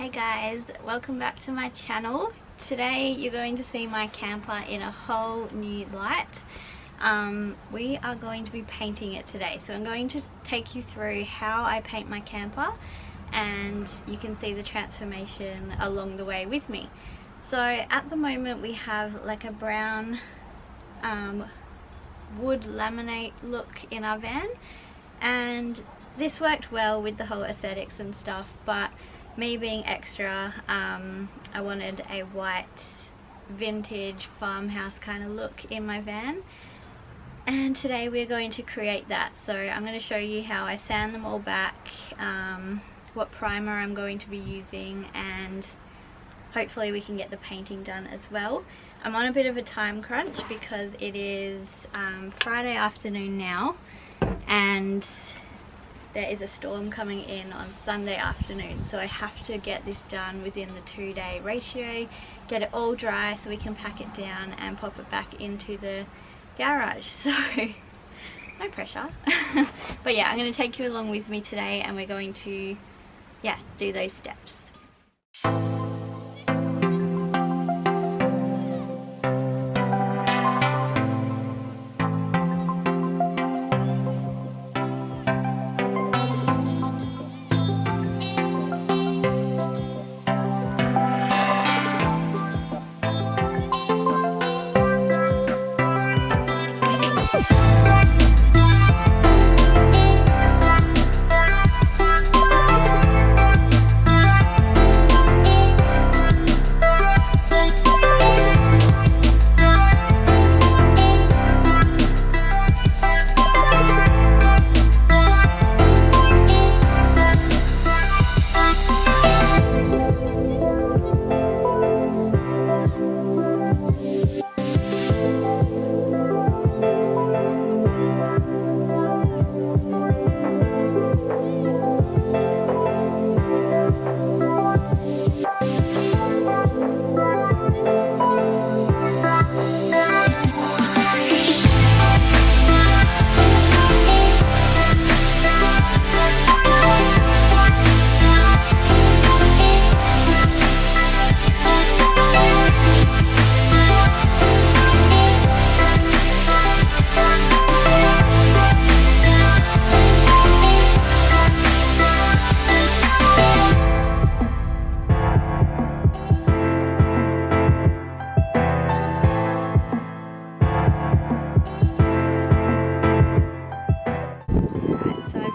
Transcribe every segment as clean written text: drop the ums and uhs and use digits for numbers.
Hey guys, welcome back to my channel. Today you're going to see my camper in a whole new light. We are going to be painting it today, so I'm going to take you through how I paint my camper and you can see the transformation along the way with me. So at the moment we have like a brown wood laminate look in our van, and this worked well with the whole aesthetics and stuff, but me being extra, I wanted a white vintage farmhouse kind of look in my van, and today we're going to create that. So I'm going to show you how I sand them all back, what primer I'm going to be using, and hopefully we can get the painting done as well. I'm on a bit of a time crunch because it is Friday afternoon now, and there is a storm coming in on Sunday afternoon, so I have to get this done within the 2-day ratio, get it all dry so we can pack it down and pop it back into the garage. So no pressure. But yeah, I'm going to take you along with me today and we're going to do those steps.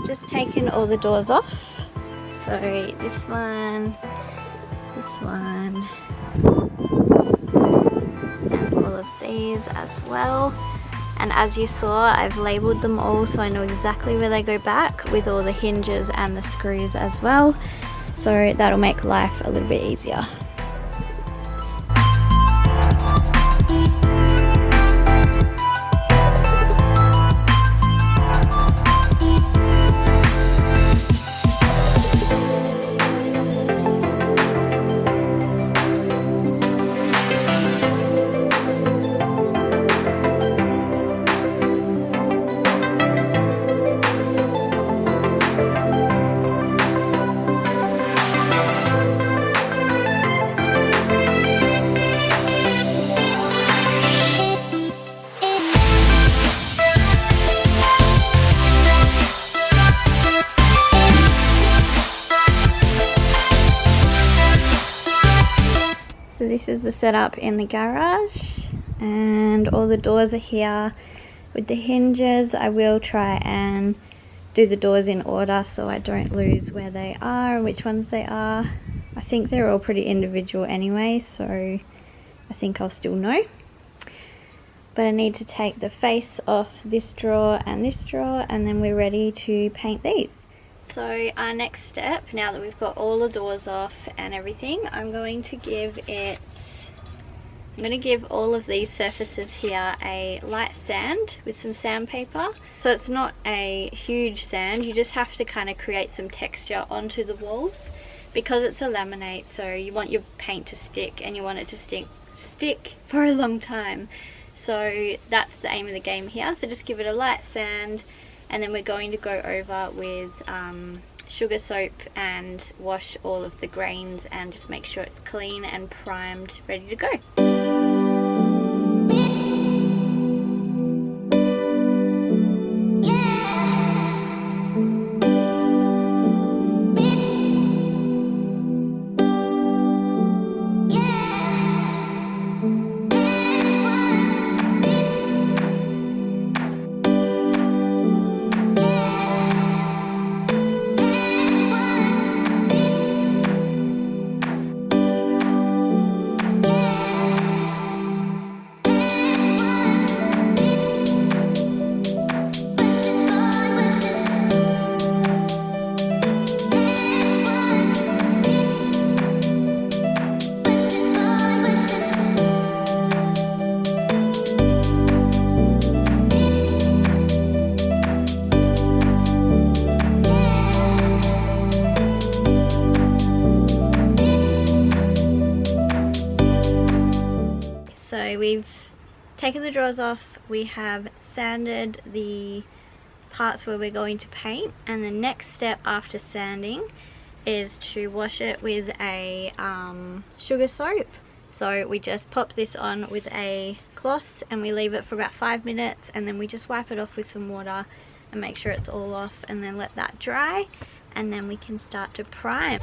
Just taken all the doors off, so this one, and all of these as well. And as you saw, I've labelled them all so I know exactly where they go back, with all the hinges and the screws as well, so that'll make life a little bit easier. So this is the setup in the garage, and all the doors are here with the hinges. I will try and do the doors in order so I don't lose where they are and which ones they are. I think they're all pretty individual anyway, so I think I'll still know. But I need to take the face off this drawer and this drawer, and then we're ready to paint these. So our next step, now that we've got all the doors off and everything, I'm going to give all of these surfaces here a light sand with some sandpaper. So it's not a huge sand, you just have to kind of create some texture onto the walls because it's a laminate, so you want your paint to stick and you want it to stick for a long time. So that's the aim of the game here. So just give it a light sand, and then we're going to go over with sugar soap and wash all of the grains and just make sure it's clean and primed, ready to go. So we've taken the drawers off, we have sanded the parts where we're going to paint, and the next step after sanding is to wash it with a sugar soap. So we just pop this on with a cloth and we leave it for about 5 minutes, and then we just wipe it off with some water and make sure it's all off, and then let that dry, and then we can start to prime.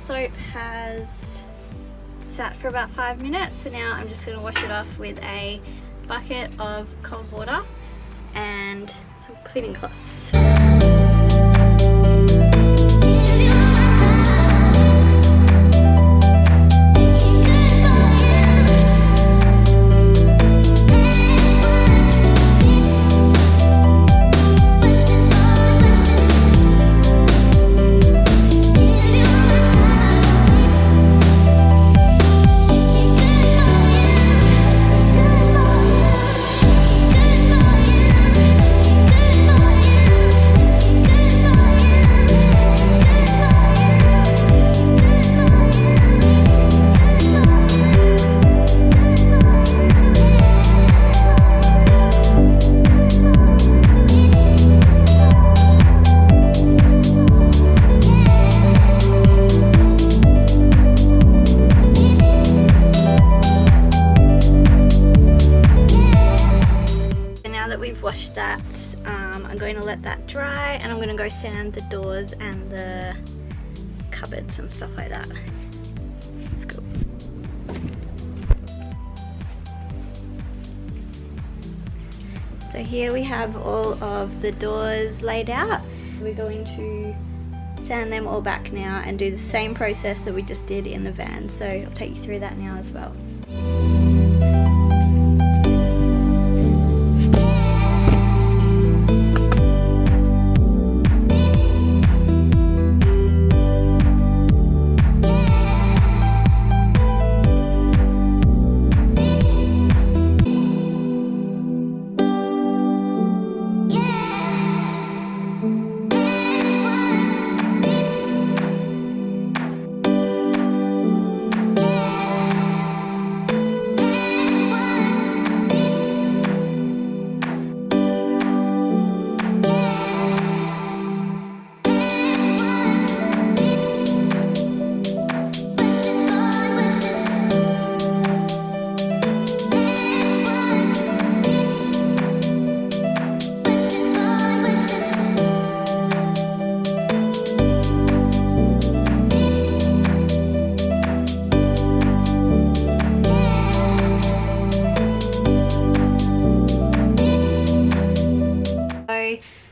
Soap has sat for about 5 minutes, so now I'm just going to wash it off with a bucket of cold water and some cleaning cloths. Wash that. I'm going to let that dry, and I'm going to go sand the doors and the cupboards and stuff like that. Let's go. So here we have all of the doors laid out. We're going to sand them all back now and do the same process that we just did in the van. So I'll take you through that now as well.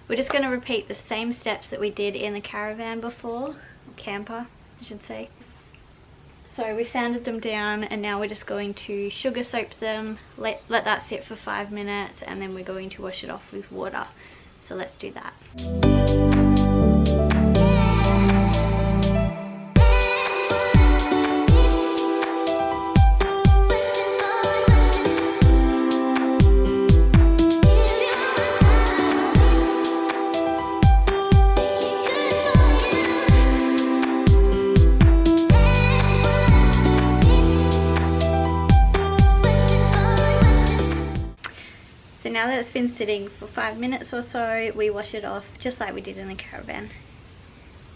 We're just going to repeat the same steps that we did in the caravan before, or camper I should say. So we've sanded them down and now we're just going to sugar soak them, let that sit for 5 minutes, and then we're going to wash it off with water. So let's do that. So now that it's been sitting for 5 minutes or so, we wash it off just like we did in the caravan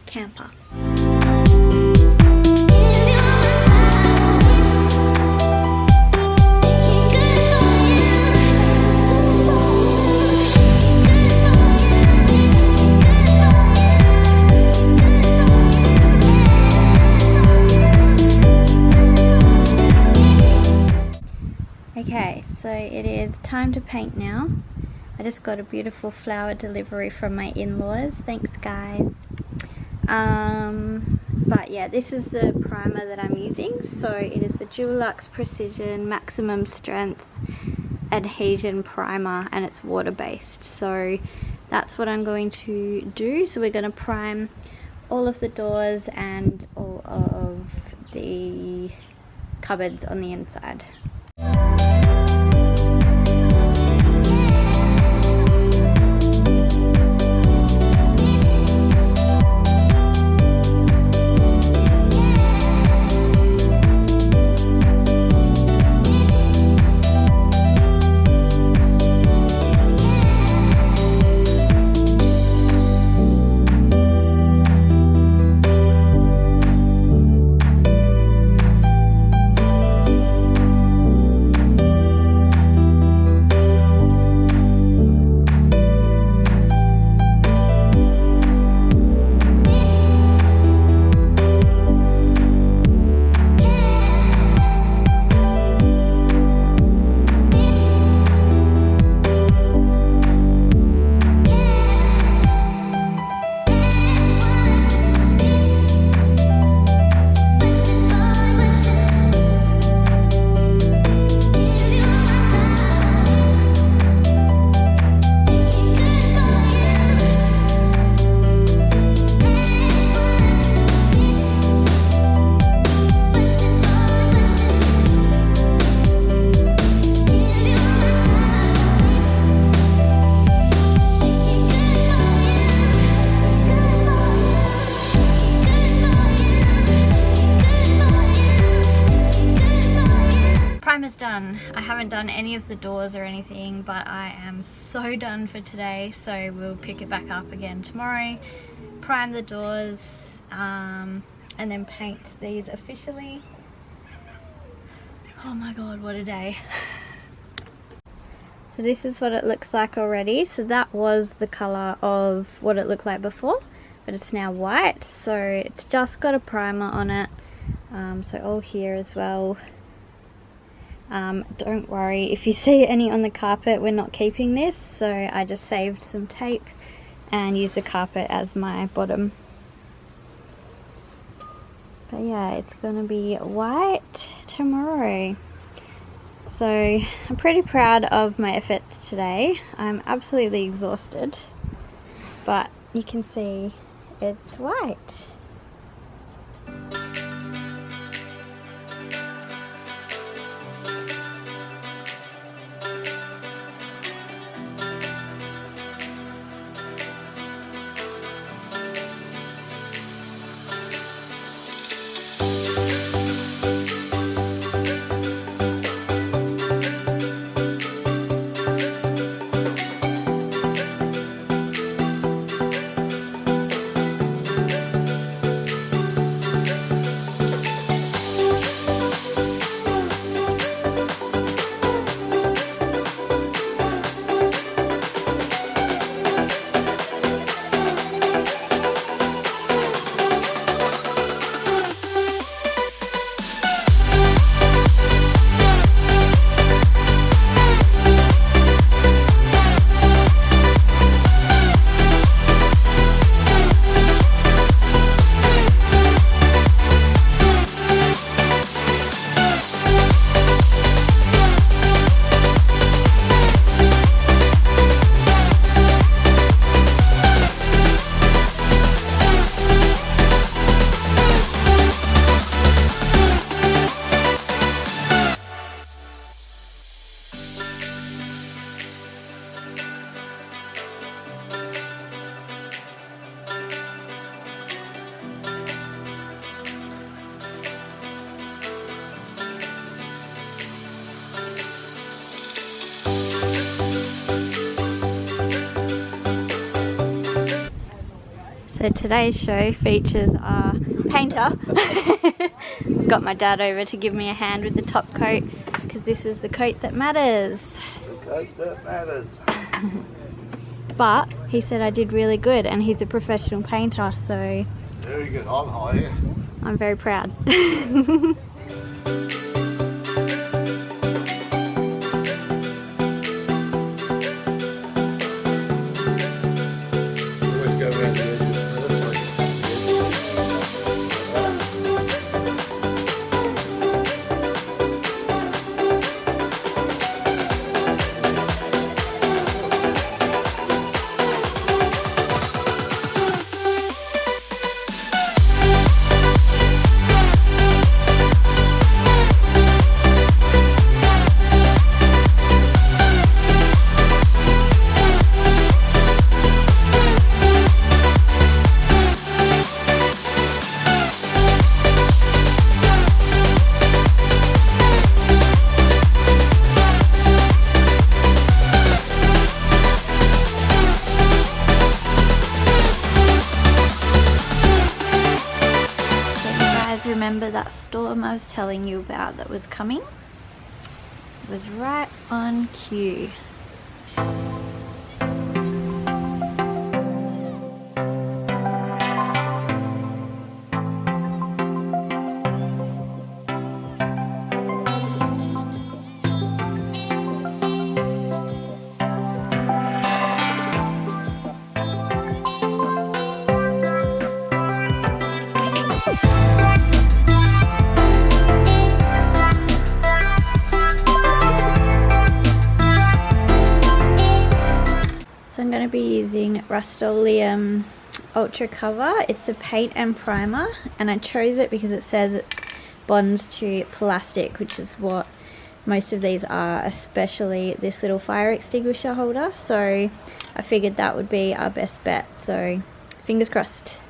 camper. Okay, so it is time to paint now. I just got a beautiful flower delivery from my in-laws. Thanks guys. But yeah, this is the primer that I'm using. So it is the Dulux Precision Maximum Strength Adhesion Primer, and it's water based. So that's what I'm going to do. So we're going to prime all of the doors and all of the cupboards on the inside. Primer's done. I haven't done any of the doors or anything, but I am so done for today, so we'll pick it back up again tomorrow, prime the doors, and then paint these officially. Oh my god, what a day. So this is what it looks like already. So that was the colour of what it looked like before, but it's now white, so it's just got a primer on it, so all here as well. Don't worry if you see any on the carpet, we're not keeping this, so I just saved some tape and used the carpet as my bottom. But yeah, it's gonna be white tomorrow. So I'm pretty proud of my efforts today. I'm absolutely exhausted, but you can see it's white. So today's show features our painter. Got my dad over to give me a hand with the top coat because this is the coat that matters. The coat that matters. But he said I did really good and he's a professional painter, so... Very good, on high. I'm very proud. Remember that storm I was telling you about that was coming? It was right on cue. I'm going to be using Rust-Oleum Ultra Cover. It's a paint and primer, and I chose it because it says it bonds to plastic, which is what most of these are, especially this little fire extinguisher holder. So I figured that would be our best bet, so fingers crossed.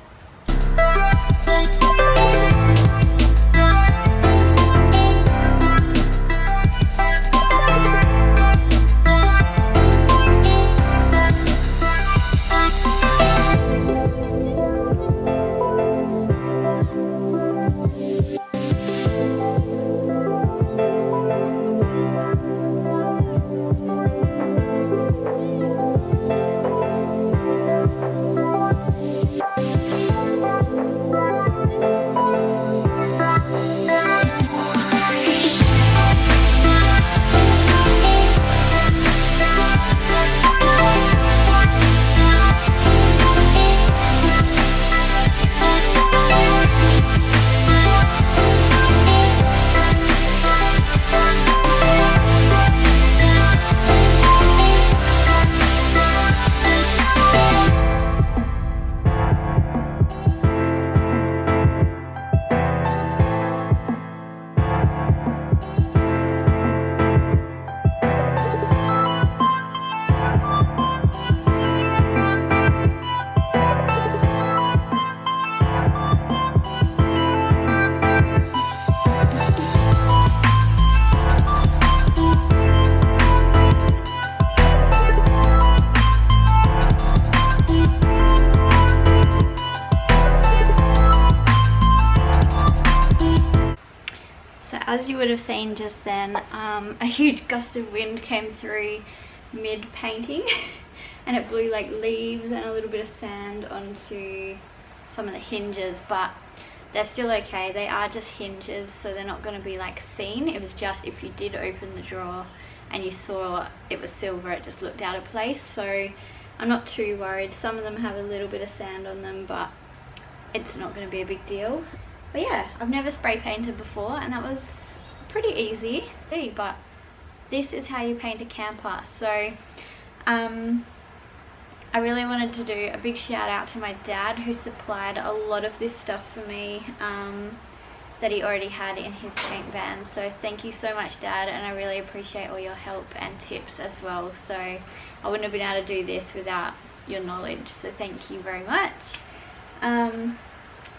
As you would have seen just then, a huge gust of wind came through mid-painting and it blew like leaves and a little bit of sand onto some of the hinges, but they're still okay. They are just hinges, so they're not going to be like seen. It was just if you did open the drawer and you saw it was silver, it just looked out of place, so I'm not too worried. Some of them have a little bit of sand on them, but it's not going to be a big deal. But yeah, I've never spray painted before and that was pretty easy, but this is how you paint a camper. So I really wanted to do a big shout out to my dad, who supplied a lot of this stuff for me that he already had in his paint van. So thank you so much, Dad, and I really appreciate all your help and tips as well. So I wouldn't have been able to do this without your knowledge, so thank you very much.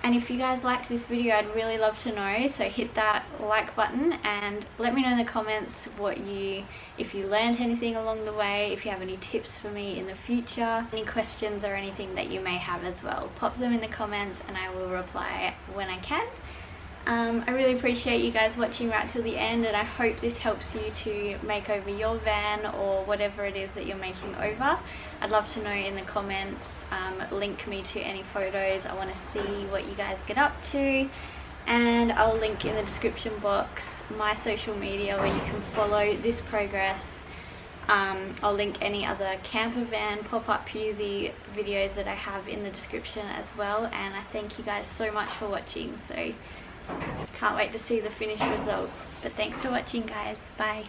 And if you guys liked this video, I'd really love to know, so hit that like button and let me know in the comments if you learned anything along the way, if you have any tips for me in the future, any questions or anything that you may have as well. Pop them in the comments and I will reply when I can. I really appreciate you guys watching right till the end, and I hope this helps you to make over your van or whatever it is that you're making over. I'd love to know in the comments. Link me to any photos. I want to see what you guys get up to, and I'll link in the description box my social media where you can follow this progress. I'll link any other camper van pop-up Puzey videos that I have in the description as well, and I thank you guys so much for watching. So can't wait to see the finished result. But thanks for watching, guys. Bye.